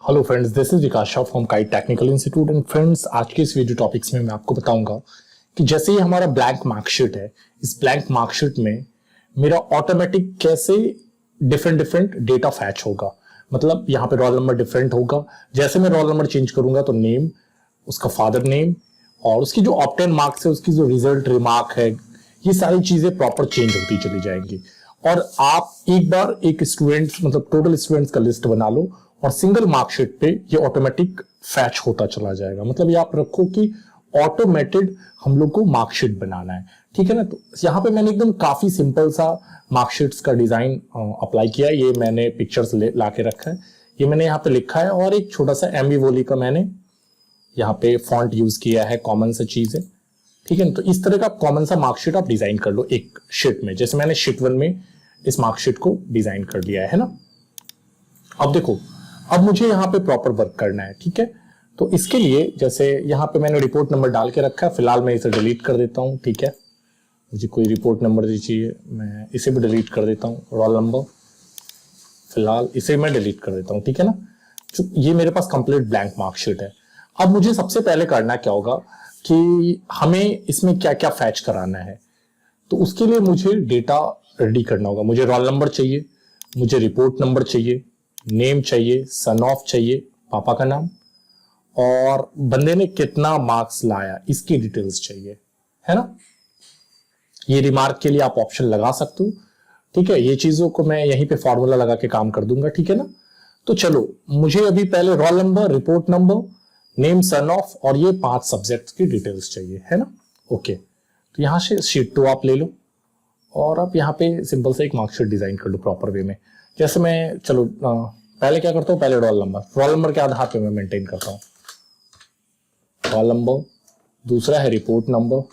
Hello friends, this is Vikas Shah from kite technical institute. And friends, आज के इस video topics में मैं आपको बताऊंगा कि जैसे ही हमारा ब्लैंक मार्कशीट है, इस ब्लैंक मार्कशीट में मेरा ऑटोमेटिक कैसे डिफरेंट डिफरेंट डेटा फैच होगा। मतलब यहाँ पे रोल नंबर डिफरेंट होगा। जैसे मैं रोल नंबर चेंज करूंगा तो नेम, उसका फादर नेम और उसकी जो ऑप्टेन मार्क्स है, उसकी जो रिजल्ट रिमार्क है, ये सारी चीजें प्रॉपर चेंज होती चली जाएंगी। और आप एक बार एक स्टूडेंट मतलब टोटल स्टूडेंट्स का लिस्ट बना लो और सिंगल मार्कशीट पे ये ऑटोमेटिक फैच होता चला जाएगा। मतलब ये आप रखो कि ऑटोमेटेड हम लोग को मार्कशीट बनाना है, ठीक है ना। तो यहाँ पे मैंने एकदम काफी सिंपल सा मार्कशीट्स का डिजाइन अप्लाई किया है। ये मैंने पिक्चर्स ला के रखा है, ये मैंने यहाँ पे लिखा है और एक छोटा सा एमवी वोली का मैंने यहाँ पे फॉन्ट यूज किया है, कॉमन सा चीज है, ठीक है। तो इस तरह का कॉमन सा मार्कशीट आप डिजाइन कर लो एक शीट में, जैसे मैंने शीट 1 में इस मार्कशीट को डिजाइन कर लिया है ना। अब देखो, अब मुझे यहाँ पे प्रॉपर वर्क करना है, ठीक है। तो इसके लिए जैसे यहाँ पे मैंने रिपोर्ट नंबर डाल के रखा है, फिलहाल मैं इसे डिलीट कर देता हूँ, ठीक है। मुझे कोई रिपोर्ट नंबर दीजिए, मैं इसे भी डिलीट कर देता हूँ। रोल नंबर फिलहाल इसे मैं डिलीट कर देता हूँ, ठीक है ना। तो ये मेरे पास कंप्लीट ब्लैंक मार्कशीट है। अब मुझे सबसे पहले करना क्या होगा कि हमें इसमें क्या क्या फैच कराना है। तो उसके लिए मुझे डेटा रेडी करना होगा। मुझे रोल नंबर चाहिए, मुझे रिपोर्ट नंबर चाहिए, नेम चाहिए, सन ऑफ चाहिए, पापा का नाम, और बंदे ने कितना मार्क्स लाया इसकी डिटेल्स चाहिए, है ना। ये रिमार्क के लिए आप ऑप्शन लगा सकते हो, ठीक है। ये चीजों को मैं यहीं पे फॉर्मूला लगा के काम कर दूंगा, ठीक है ना। तो चलो, मुझे अभी पहले roll number, report number, name, son of और ये 5 सब्जेक्ट्स की डिटेल्स चाहिए, है ना। ओके, तो यहां से शीट 2 आप ले लो और आप यहाँ पे सिंपल से एक मार्कशीट डिजाइन कर लो प्रॉपर वे में। जैसे मैं चलो पहले क्या करता हूँ, पहले रोल नंबर के आधार पे मैं मेंटेन करता हूँ। रोल नंबर, दूसरा है रिपोर्ट नंबर,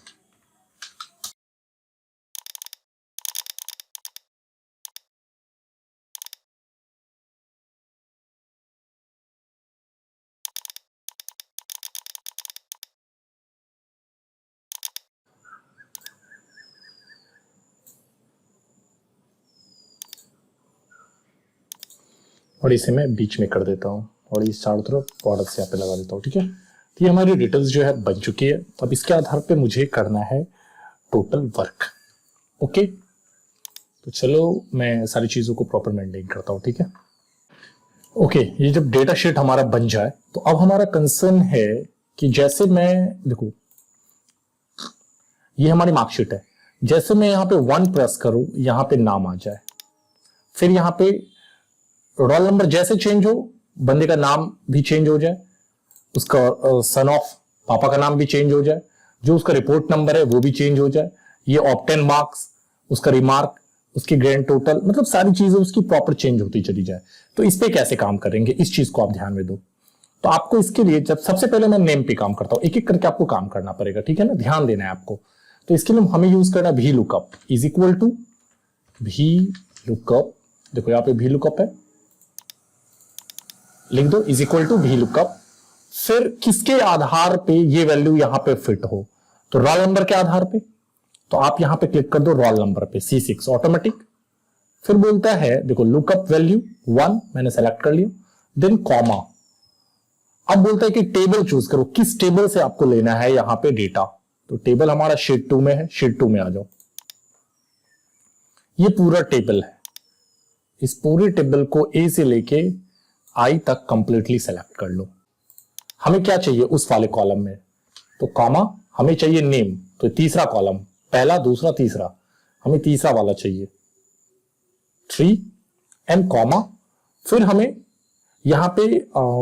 और इसे मैं बीच में कर देता हूँ और इस चारों तरफ बॉर्डर से यहाँ पे लगा देता हूँ, ठीक है। तो ये हमारी डिटेल्स जो है बन चुकी है। अब इसके आधार पे मुझे करना है टोटल वर्क। ओके, तो चलो मैं सारी चीजों को प्रॉपर मेंटेन करता हूँ, ठीक है। ओके, ये जब डेटा शीट हमारा बन जाए तो अब हमारा कंसर्न है कि जैसे मैं देखो, ये हमारी मार्कशीट है। जैसे मैं यहाँ पे 1 प्रेस करूं, यहाँ पे नाम आ जाए, फिर यहाँ पे रोल नंबर जैसे चेंज हो, बंदे का नाम भी चेंज हो जाए, उसका सन ऑफ पापा का नाम भी चेंज हो जाए, जो उसका रिपोर्ट नंबर है वो भी चेंज हो जाए, ये ऑप्टेन मार्क्स, उसका रिमार्क, उसकी ग्रैंड टोटल, मतलब सारी चीजें उसकी प्रॉपर चेंज होती चली जाए। तो इस पे कैसे काम करेंगे, इस चीज को आप ध्यान में दो। तो आपको इसके लिए जब सबसे पहले मैं नेम पे काम करता हूं, एक एक करके आपको काम करना पड़ेगा, ठीक है ना, ध्यान देना है आपको। तो इसके लिए हमें यूज करना भी लुकअप इज इक्वल टू भी लुकअप। देखो यहाँ पे भी लुकअप है, लिख दो इज इक्वल टू भी लुकअप। फिर किसके आधार पे ये वैल्यू यहां पे फिट हो, तो रोल नंबर के आधार पे। तो आप यहां पे क्लिक कर दो रोल नंबर पे, C6 ऑटोमेटिक। फिर बोलता है देखो लुकअप वैल्यू 1 मैंने सेलेक्ट कर लिया, देन कॉमा। अब बोलता है कि टेबल चूज करो, किस टेबल से आपको लेना है यहां पे डेटा। तो टेबल हमारा शीट 2 में है, शीट 2 में आ जाओ। ये पूरा टेबल है, इस पूरे टेबल को ए से लेके आई तक कंप्लीटली सेलेक्ट कर लो। हमें क्या चाहिए उस वाले कॉलम में, तो कॉमा, हमें चाहिए नेम, तो तीसरा कॉलम, पहला दूसरा तीसरा, हमें तीसरा वाला चाहिए 3 एंड कॉमा। फिर हमें यहां पे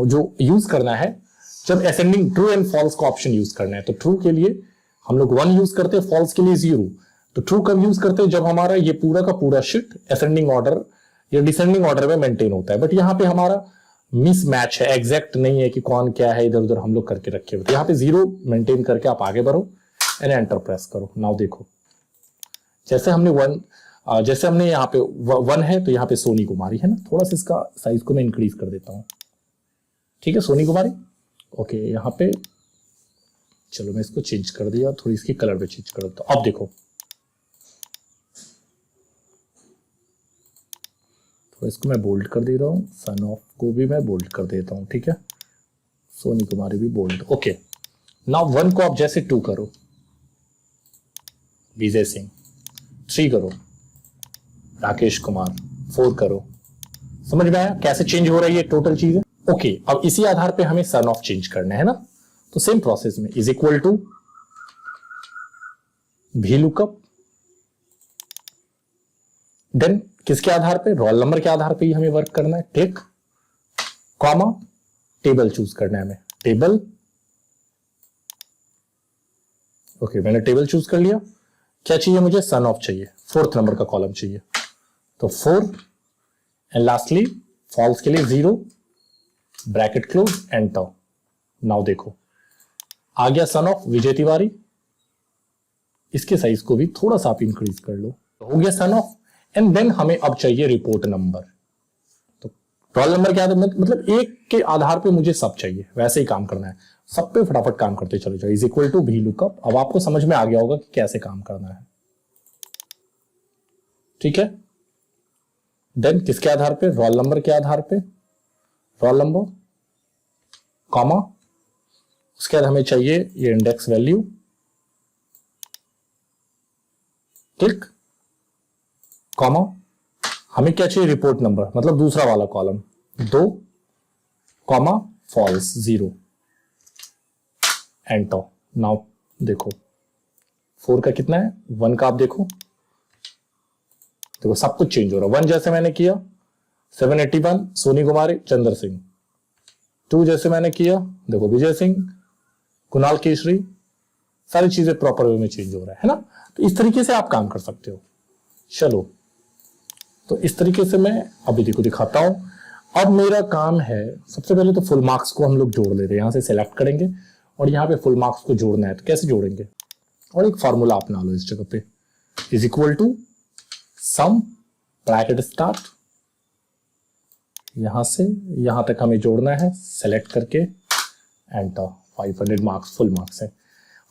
जो यूज करना है, जब असेंडिंग ट्रू एंड फॉल्स का ऑप्शन यूज करना है, तो ट्रू के लिए हम लोग 1 यूज करते हैं, फॉल्स के लिए 0। तो ट्रू कब यूज करते हैं, जब हमारा ये पूरा का पूरा शीट असेंडिंग ऑर्डर या डिसेंडिंग ऑर्डर में मेंटेन होता है। बट यहाँ पे हमारा मिस मैच है, एग्जैक्ट नहीं है कि कौन क्या है, इधर उधर हम लोग करके रखे हुए। तो यहाँ पे 0 मेंटेन करके आप आगे बढ़ो एंड एंटर प्रेस करो। नाउ देखो, जैसे हमने 1 जैसे हमने यहाँ पे 1 है, तो यहाँ पे सोनी कुमारी है ना। थोड़ा सा इसका साइज को मैं इंक्रीज कर देता हूँ, ठीक है, सोनी कुमारी। ओके, यहाँ पे चलो मैं इसको चेंज कर दिया, थोड़ी इसकी कलर पे चेंज कर देता हूं। अब देखो और इसको मैं बोल्ड कर दे रहा हूँ, सन ऑफ को भी मैं बोल्ड कर देता हूँ, ठीक है, सोनी कुमारी भी बोल्ड। ओके, नाउ 1 को आप जैसे 2 करो, विजय सिंह, 3 करो, राकेश कुमार, 4 करो। समझ में आया कैसे चेंज हो रही है टोटल चीजें? ओके, अब इसी आधार पे हमें सन ऑफ चेंज करना है ना, तो सेम प्रोसेस में इज इक्वल टू भी लुकअप, देन किसके आधार पे? रोल नंबर के आधार पे ही हमें वर्क करना है, क्लिक, कॉमा, टेबल चूज करना है हमें, टेबल। ओके, मैंने टेबल चूज कर लिया। क्या चाहिए मुझे? सन ऑफ चाहिए, 4th नंबर का कॉलम चाहिए, तो 4 एंड लास्टली फॉल्स के लिए 0, ब्रैकेट क्लोज, एंटर। नाउ देखो आ गया सन ऑफ विजय तिवारी। इसके साइज को भी थोड़ा सा आप इंक्रीज कर लो, तो हो गया सन ऑफ। एंड देन हमें अब चाहिए रिपोर्ट नंबर, तो रोल नंबर के आधार मतलब एक के आधार पे मुझे सब चाहिए, वैसे ही काम करना है, सब पे फटाफट काम करते चलो जाओ, इज इक्वल टू भी लुकअप। अब आपको समझ में आ गया होगा कि कैसे काम करना है, ठीक है। देन किसके आधार पे? रोल नंबर के आधार पे, रोल नंबर, कॉमा, उसके बाद हमें चाहिए ये इंडेक्स वैल्यू, क्लिक, कॉमा, हमें क्या चाहिए? रिपोर्ट नंबर, मतलब दूसरा वाला column, 2, comma, false, 0, enter. Now देखो 4 का कितना है? 1 का आप देखो सब कुछ चेंज हो रहा है। 1 जैसे मैंने किया 781 सोनी कुमारी चंद्र सिंह, 2 जैसे मैंने किया देखो विजय सिंह, कुणाल केशरी, सारी चीजें प्रॉपर वे में चेंज हो रहा है ना। तो इस तरीके से आप काम कर सकते हो। चलो, तो इस तरीके से मैं अभी देखो दिखाता हूं। अब मेरा काम है, सबसे पहले तो फुल मार्क्स को हम लोग जोड़ ले रहे हैं, यहां से सिलेक्ट करेंगे और यहां पे फुल मार्क्स को जोड़ना है। तो कैसे जोड़ेंगे? और एक फॉर्मूला अपना लो इस जगह पे, is equal to sum bracket start, यहां से यहां तक हमें जोड़ना है, सेलेक्ट करके एंटर। 500 मार्क्स फुल मार्क्स है।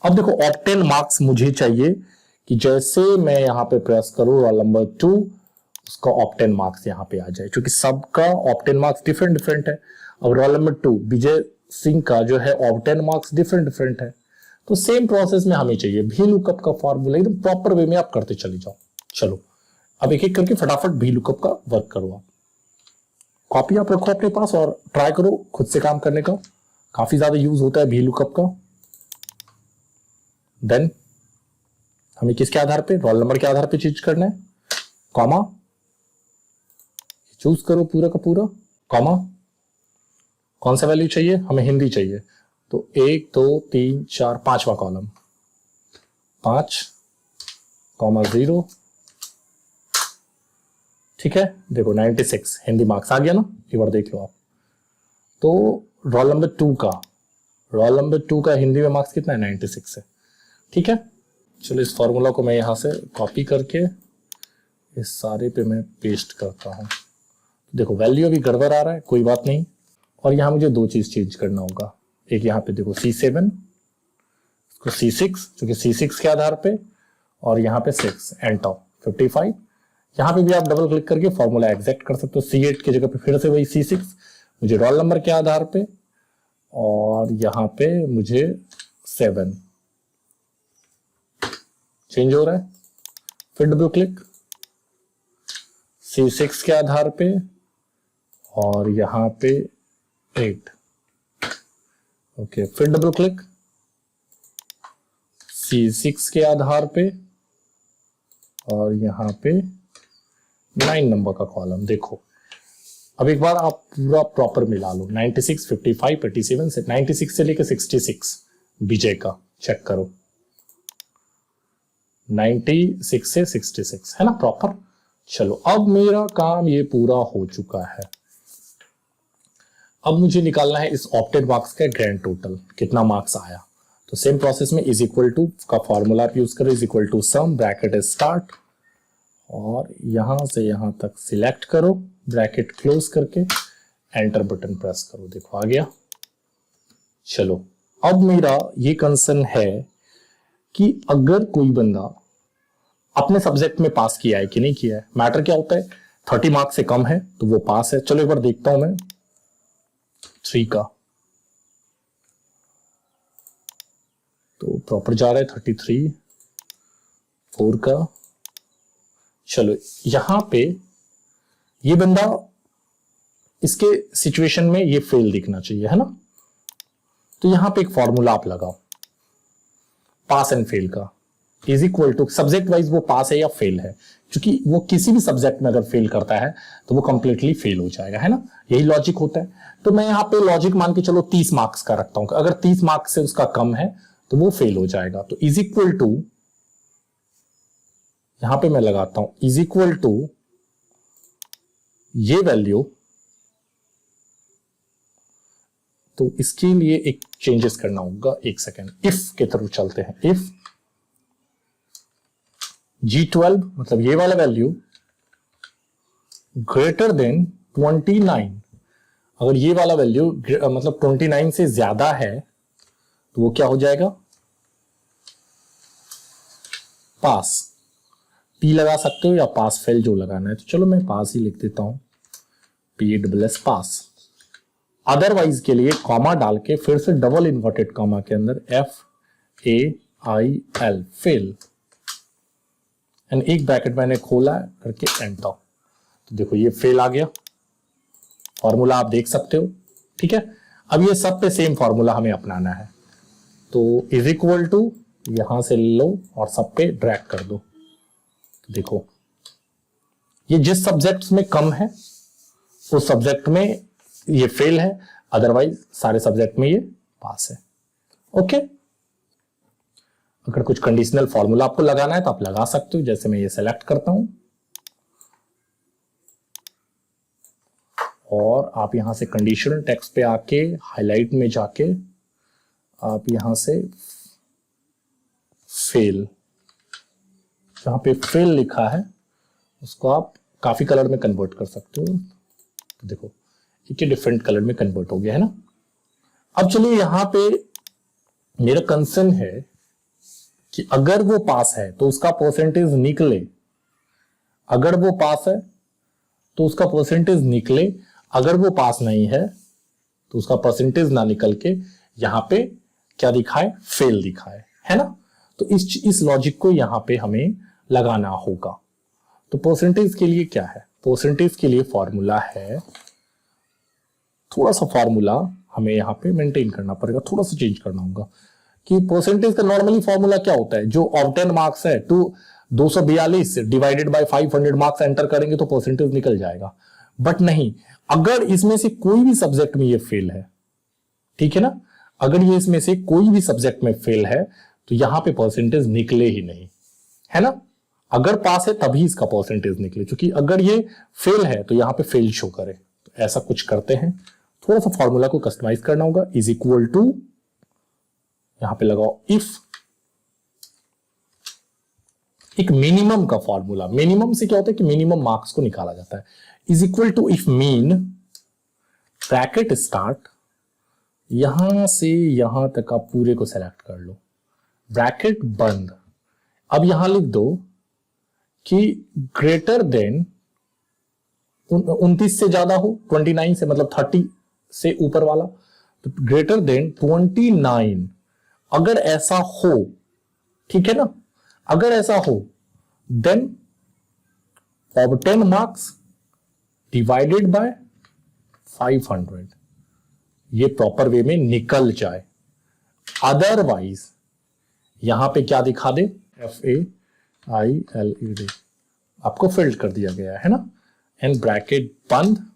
अब देखो ऑब्टेन मार्क्स मुझे चाहिए कि जैसे मैं यहां पे प्रेस करूं रोल नंबर 2, उसका ऑब्टेन मार्क्स यहां पे आ जाए, क्योंकि सबका ऑब्टेन मार्क्स डिफरेंट डिफरेंट है। अब रोल नंबर 2 विजय सिंह का जो है ऑब्टेन मार्क्स डिफरेंट डिफरेंट है। तो सेम प्रोसेस में हमें चाहिए भी लुकअप का फॉर्मूला, एकदम प्रॉपर वे में आप करते चले जाओ। चलो अब एक एक करके फटाफट भी लुकअप का वर्क करो। आप कॉपी आप रखो अपने पास और ट्राई करो खुद से काम करने का, काफी ज्यादा यूज होता है भी लुकअप का। देन हमें किसके आधार पे? रोल नंबर के आधार पे चेंज करना है, कॉमा, चूज करो पूरा का पूरा, कॉमा, कौन सा वैल्यू चाहिए? हमें हिंदी चाहिए, तो 1 2 3 4 5वां कॉलम, 5, 0, ठीक है। देखो 96 हिंदी मार्क्स आ गया ना, एक बार देख लो आप। तो रोल नंबर 2 का हिंदी में मार्क्स कितना है? 96 है, ठीक है। चलो इस फॉर्मूला को मैं यहां से कॉपी करके इस सारे पे मैं पेस्ट करता हूं। देखो वैल्यू अभी गड़बड़ आ रहा है, कोई बात नहीं। और यहां मुझे 2 चीज चेंज करना होगा, एक यहां पे देखो C7, इसको C6, क्योंकि C6 के आधार पे, और यहाँ पे 6, एंटर, 55। यहाँ पे भी आप डबल क्लिक करके फॉर्मूला एग्जैक्ट कर सकते हो। C8 की जगह पे फिर से वही C6, मुझे रोल नंबर के आधार पे, और यहाँ पे मुझे 7 चेंज हो रहा है। फिर डबल क्लिक C6 के आधार पे, और यहाँ पे 8, ओके। फिर डबल क्लिक C6 के आधार पे, और यहाँ पे 9 नंबर का कॉलम। देखो अब एक बार आप पूरा प्रॉपर मिला लो, 96, 55, 87 से 96 से लेकर 66 विजय का चेक करो, 96 से 66 है ना प्रॉपर। चलो अब मेरा काम ये पूरा हो चुका है। अब मुझे निकालना है इस ऑप्टेड मार्क्स का ग्रैंड टोटल, कितना मार्क्स आया। तो सेम प्रोसेस में इज इक्वल टू का फॉर्मूला आप यूज करो, is equal to sum bracket start, और यहां से यहां तक सिलेक्ट करो, ब्रैकेट क्लोज करके एंटर बटन प्रेस करो। देखो आ गया। चलो अब मेरा ये कंसर्न है कि अगर कोई बंदा अपने सब्जेक्ट में पास किया है कि नहीं किया है, मैटर क्या होता है, 30 मार्क्स से कम है तो वो पास है। चलो एक बार देखता हूं मैं 3 का, तो प्रॉपर जा रहा है 33, 4 का। चलो यहां पे ये बंदा, इसके सिचुएशन में ये फेल दिखना चाहिए, है ना। तो यहां पे एक फॉर्मूला आप लगाओ पास एंड फेल का, is equal to subject wise वो पास है या फेल है, क्योंकि वो किसी भी सब्जेक्ट में अगर फेल करता है तो वो कंप्लीटली फेल हो जाएगा, है ना। यही लॉजिक होता है। तो मैं यहां पे लॉजिक मान के चलो 30 मार्क्स का रखता हूं, अगर 30 मार्क्स से उसका कम है तो वो फेल हो जाएगा। तो इज इक्वल टू, यहां पे मैं लगाता हूं इज इक्वल टू ये वैल्यू। तो इसके लिए एक चेंजेस करना होगा, एक सेकेंड, इफ के थ्रू चलते हैं। इफ G12 मतलब ये वाला वैल्यू ग्रेटर देन 29, अगर ये वाला वैल्यू मतलब 29 से ज्यादा है तो वो क्या हो जाएगा, पास। P लगा सकते हो या पास फेल जो लगाना है, तो चलो मैं पास ही लिख देता हूं, PASS पास। अदरवाइज के लिए कॉमा डाल के फिर से डबल इन्वर्टेड कॉमा के अंदर FAIL फेल, एंड एक ब्रैकेट मैंने खोला करके एंटर। तो देखो ये फेल आ गया, फॉर्मूला आप देख सकते हो, ठीक है। अब ये सब पे सेम फॉर्मूला हमें अपनाना है, तो इज इक्वल टू यहां से लो और सब पे ड्रैग कर दो। तो देखो ये जिस सब्जेक्ट्स में कम है उस सब्जेक्ट में ये फेल है, अदरवाइज सारे सब्जेक्ट में ये पास है। ओके, अगर कुछ कंडीशनल फॉर्मूला आपको लगाना है तो आप लगा सकते हो, जैसे मैं ये सेलेक्ट करता हूं और आप यहां से कंडीशनल टेक्स्ट पे आके हाईलाइट में जाके आप यहां से फेल, जहां पे फेल लिखा है उसको आप काफी कलर में कन्वर्ट कर सकते हो। तो देखो ये डिफरेंट कलर में कन्वर्ट हो गया, है ना। अब चलिए यहां पे मेरा कंसर्न है कि अगर वो पास है तो उसका परसेंटेज निकले, अगर वो पास है तो उसका परसेंटेज निकले, अगर वो पास नहीं है तो उसका परसेंटेज ना निकल के यहां पे क्या दिखाए, फेल दिखाए, है ना। तो इस लॉजिक को यहां पे हमें लगाना होगा। तो परसेंटेज के लिए क्या है, परसेंटेज के लिए फॉर्मूला है, थोड़ा सा फॉर्मूला हमें यहां पे मेंटेन करना पड़ेगा, थोड़ा सा चेंज करना होगा कि परसेंटेज का नॉर्मली फॉर्मूला क्या होता है, जो ऑब्टेन मार्क्स है to 242 divided by 500 marks enter करेंगे तो परसेंटेज निकल जाएगा। बट नहीं, अगर इसमें से कोई भी सब्जेक्ट में ये फेल है, ठीक है ना, अगर ये इसमें से कोई भी सब्जेक्ट में फेल है तो यहां पे परसेंटेज निकले ही नहीं, है ना। अगर पास है तभी इसका परसेंटेज निकले, क्योंकि अगर ये फेल है तो यहां पे फेल शो करे। तो ऐसा कुछ करते हैं, थोड़ा सा फॉर्मूला को कस्टमाइज करना होगा। इज इक्वल टू यहां पे लगाओ इफ, एक मिनिमम का फॉर्मूला, मिनिमम से क्या होता है कि मिनिमम मार्क्स को निकाला जाता है। Is equal to if mean bracket start, यहां से यहां तक आप पूरे को सेलेक्ट कर लो, ब्रैकेट बंद। अब यहां लिख दो कि ग्रेटर देन 29 से ज्यादा हो, 29 से मतलब 30 से ऊपर वाला, तो ग्रेटर देन 29। अगर ऐसा हो, ठीक है ना, अगर ऐसा हो then obtain marks divided by 500, ये प्रॉपर वे में निकल जाए। अदरवाइज यहां पे क्या दिखा दे, FAILED, आपको फिल्ड कर दिया गया है ना, एंड ब्रैकेट बंद,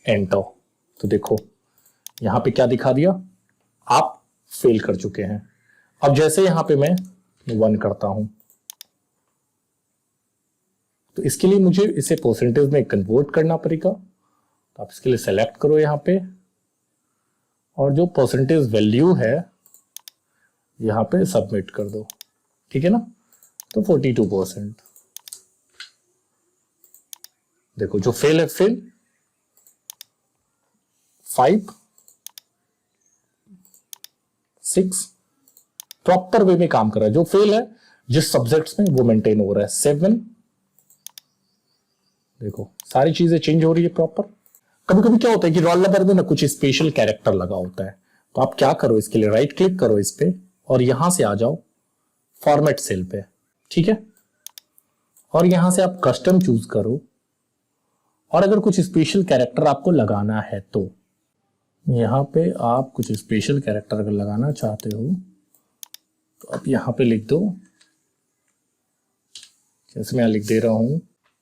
एंटर। तो देखो यहां पे क्या दिखा दिया, आप फेल कर चुके हैं। अब जैसे यहां पे मैं 1 करता हूं तो इसके लिए मुझे इसे परसेंटेज में कन्वर्ट करना पड़ेगा। तो आप इसके लिए सेलेक्ट करो यहां पे, और जो परसेंटेज वैल्यू है यहां पे सबमिट कर दो, ठीक है ना। तो 42%। देखो जो फेल है फेल, 5 6 प्रॉपर वे में काम कर रहा है। जो फेल है जिस सब्जेक्ट्स में वो मेंटेन हो रहा है, 7 देखो सारी चीजें चेंज हो रही है प्रॉपर। कभी कभी क्या होता है कि रोल नंबर में ना कुछ स्पेशल कैरेक्टर लगा होता है, तो आप क्या करो, इसके लिए राइट क्लिक करो इस पे और यहां से आ जाओ फॉर्मेट सेल पे, ठीक है। और यहां से आप कस्टम चूज करो, और अगर कुछ स्पेशल कैरेक्टर आपको लगाना है तो यहां पे आप कुछ स्पेशल कैरेक्टर अगर लगाना चाहते हो तो आप यहां पे लिख दो, जैसे मैं लिख दे रहा हूं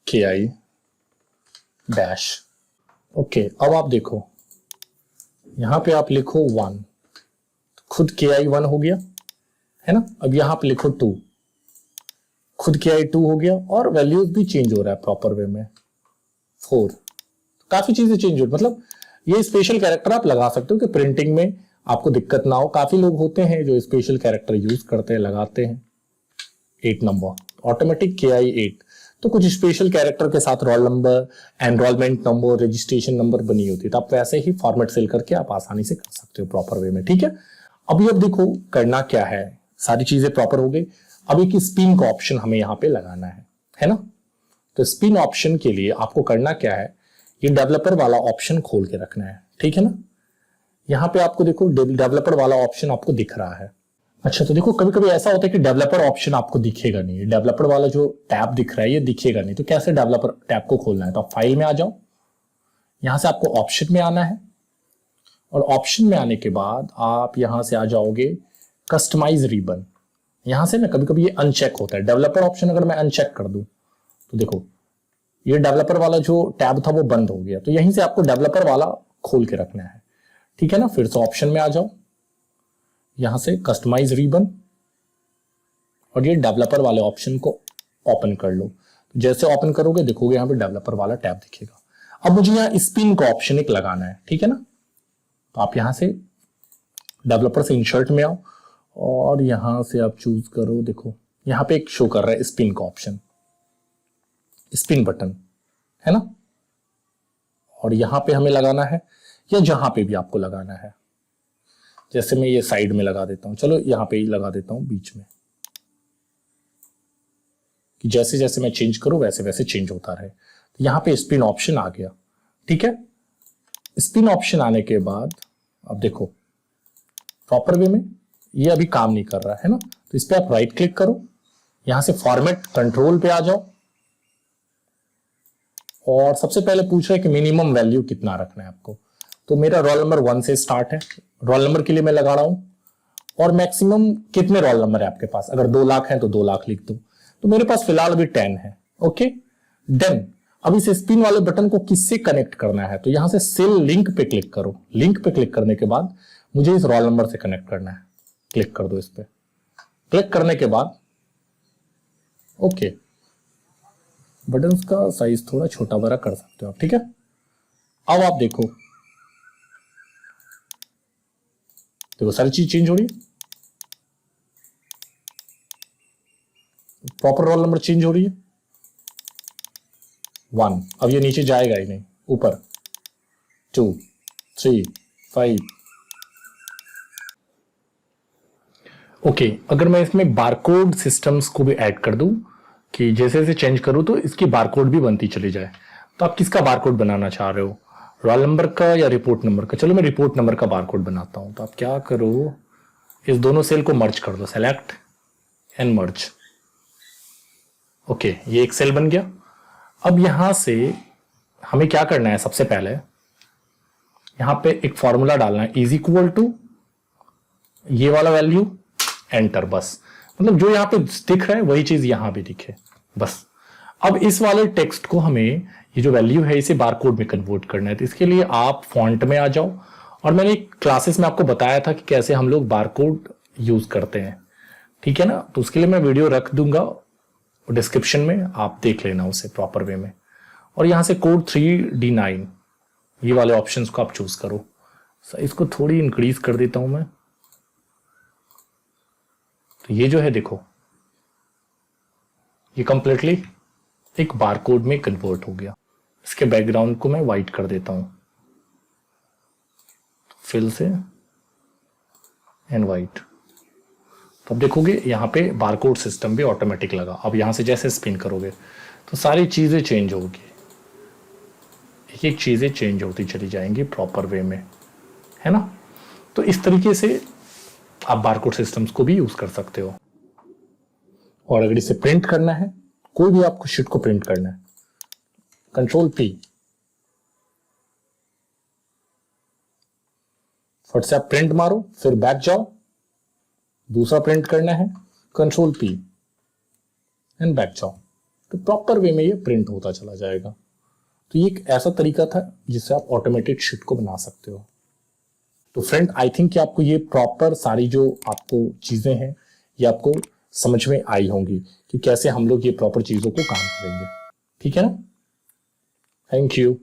KI डैश। ओके, अब आप देखो यहां पे आप लिखो 1, खुद KI 1 हो गया है ना। अब यहां पे लिखो 2, खुद KI 2 हो गया, और वैल्यूज भी चेंज हो रहा है प्रॉपर वे में 4। काफी चीजें चेंज हो, मतलब ये स्पेशल कैरेक्टर आप लगा सकते हो कि प्रिंटिंग में आपको दिक्कत ना हो। काफी लोग होते हैं जो स्पेशल कैरेक्टर यूज करते हैं, लगाते हैं। 8 नंबर ऑटोमेटिक KI 8, तो कुछ स्पेशल कैरेक्टर के साथ roll number, enrolment number, registration number बनी होती है, तो आप वैसे ही फॉर्मेट सेल करके आप आसानी से कर सकते हो प्रॉपर वे में, ठीक है। अभी अब देखो करना क्या है, सारी चीजें प्रॉपर हो गई। अब एक स्पिन का ऑप्शन हमें यहाँ पे लगाना है ना। तो स्पिन ऑप्शन के लिए आपको करना क्या है, ये डेवलपर वाला ऑप्शन खोल के रखना है, ठीक है ना। यहाँ पे आपको देखो डेवलपर वाला ऑप्शन आपको दिख रहा है। अच्छा, तो देखो कभी कभी ऐसा होता है कि डेवलपर ऑप्शन आपको दिखेगा नहीं, डेवलपर वाला जो टैब दिख रहा है ये दिखेगा नहीं, तो कैसे डेवलपर टैब को खोलना है, तो आप फाइल में आ जाओ, यहां से आपको ऑप्शन में आना है, और ऑप्शन में आने के बाद आप यहां से आ जाओगे कस्टमाइज रिबन। यहां से ना कभी कभी ये अनचेक होता है, डेवलपर ऑप्शन अगर मैं अनचेक कर दूं तो देखो ये डेवलपर वाला जो टैब था वो बंद हो गया, तो यहीं से आपको डेवलपर वाला खोल के रखना है, ठीक है ना। फिर से ऑप्शन में आ जाओ, यहां से कस्टमाइज रिबन, और ये डेवलपर वाले ऑप्शन को ओपन कर लो। जैसे ओपन करोगे देखोगे यहां पे डेवलपर वाला टैब दिखेगा। अब मुझे यहां स्पिन का ऑप्शन एक लगाना है, ठीक है ना। तो आप यहां से डेवलपर से इंसर्ट में आओ, और यहां से आप चूज करो, देखो यहां पे एक शो कर रहा है स्पिन का ऑप्शन, स्पिन बटन है ना। और यहां पे हमें लगाना है, या जहां पे भी आपको लगाना है, जैसे मैं ये साइड में लगा देता हूं, चलो यहां पे ही लगा देता हूं बीच में, कि जैसे जैसे मैं चेंज करूं वैसे वैसे चेंज होता रहे। तो यहां पे स्पिन ऑप्शन आ गया, ठीक है। स्पिन ऑप्शन आने के बाद अब देखो प्रॉपर वे में ये अभी काम नहीं कर रहा है ना, तो इस पे आप राइट क्लिक करो, यहां से फॉर्मेट कंट्रोल पे आ जाओ, और सबसे पहले पूछ रहा है कि मिनिमम वैल्यू कितना रखना है आपको। तो मेरा रोल नंबर 1 से स्टार्ट है, रोल नंबर के लिए मैं लगा रहा हूं, और मैक्सिमम कितने रोल नंबर है आपके पास, अगर 2 लाख है तो 2 लाख लिख दो। तो मेरे पास फिलहाल अभी 10 है, ओके डन। अब इस स्पिन वाले बटन को किससे कनेक्ट करना है, तो यहां से सेल लिंक पे क्लिक करो, लिंक पे क्लिक करने के बाद मुझे इस रोल नंबर से कनेक्ट करना है, क्लिक कर दो इस पे। क्लिक करने के बाद ओके, बटन का साइज थोड़ा छोटा बड़ा कर सकते हो आप, ठीक है। अब आप देखो सारी चीज चेंज हो रही है, प्रॉपर रोल नंबर चेंज हो रही है 1, अब ये नीचे जाएगा ही नहीं, ऊपर 2 3 5। ओके, अगर मैं इसमें बारकोड सिस्टम्स को भी ऐड कर दूं, कि जैसे जैसे चेंज करूं तो इसकी बारकोड भी बनती चली जाए, तो आप किसका बारकोड बनाना चाह रहे हो, रोल नंबर का या रिपोर्ट नंबर का। चलो मैं रिपोर्ट नंबर का बारकोड बनाता हूं। तो आप क्या करो, इस दोनों सेल को मर्ज कर दो, सेलेक्ट एंड मर्ज। ओके, ये एक सेल बन गया। अब यहां से हमें क्या करना है, सबसे पहले यहां पे एक फॉर्मूला डालना है, इज इक्वल टू ये वाला वैल्यू एंटर, बस मतलब जो यहां पे दिख रहा है वही चीज यहां भी दिखे बस। अब इस वाले टेक्स्ट को हमें, ये जो वैल्यू है इसे बारकोड में कन्वर्ट करना है, तो इसके लिए आप फॉन्ट में आ जाओ, और मैंने क्लासेस में आपको बताया था कि कैसे हम लोग बारकोड यूज करते हैं, ठीक है ना। तो उसके लिए मैं वीडियो रख दूंगा डिस्क्रिप्शन में, आप देख लेना उसे प्रॉपर वे में। और यहां से कोड 3D9 ये वाले ऑप्शंस को आप चूज करो। इसको थोड़ी इंक्रीज कर देता हूं मैं, तो ये जो है देखो ये कंप्लीटली एक बारकोड में कन्वर्ट हो गया। इसके बैकग्राउंड को मैं व्हाइट कर देता हूं, फिल से एंड व्हाइट। तो अब देखोगे यहां पे बारकोड सिस्टम भी ऑटोमेटिक लगा। अब यहां से जैसे स्पिन करोगे तो सारी चीजें चेंज होगी, ये चीज़ें चेंज होती चली जाएंगी प्रॉपर वे में, है ना। तो इस तरीके से आप बारकोड सिस्टम्स को भी यूज कर सकते हो। और अगर इसे प्रिंट करना है, कोई भी आपको शीट को प्रिंट करना है, कंट्रोल पी, फट से आप प्रिंट मारो, फिर बैक जाओ, दूसरा प्रिंट करना है, कंट्रोल पी एंड बैक जाओ, तो प्रॉपर वे में ये प्रिंट होता चला जाएगा। तो ये एक ऐसा तरीका था जिससे आप ऑटोमेटेड शीट को बना सकते हो। तो फ्रेंड, आई थिंक कि आपको ये प्रॉपर सारी जो आपको चीजें हैं ये आपको समझ में आई होंगी कि कैसे हम लोग ये प्रॉपर चीजों को काम करेंगे। ठीक है ना। Thank you.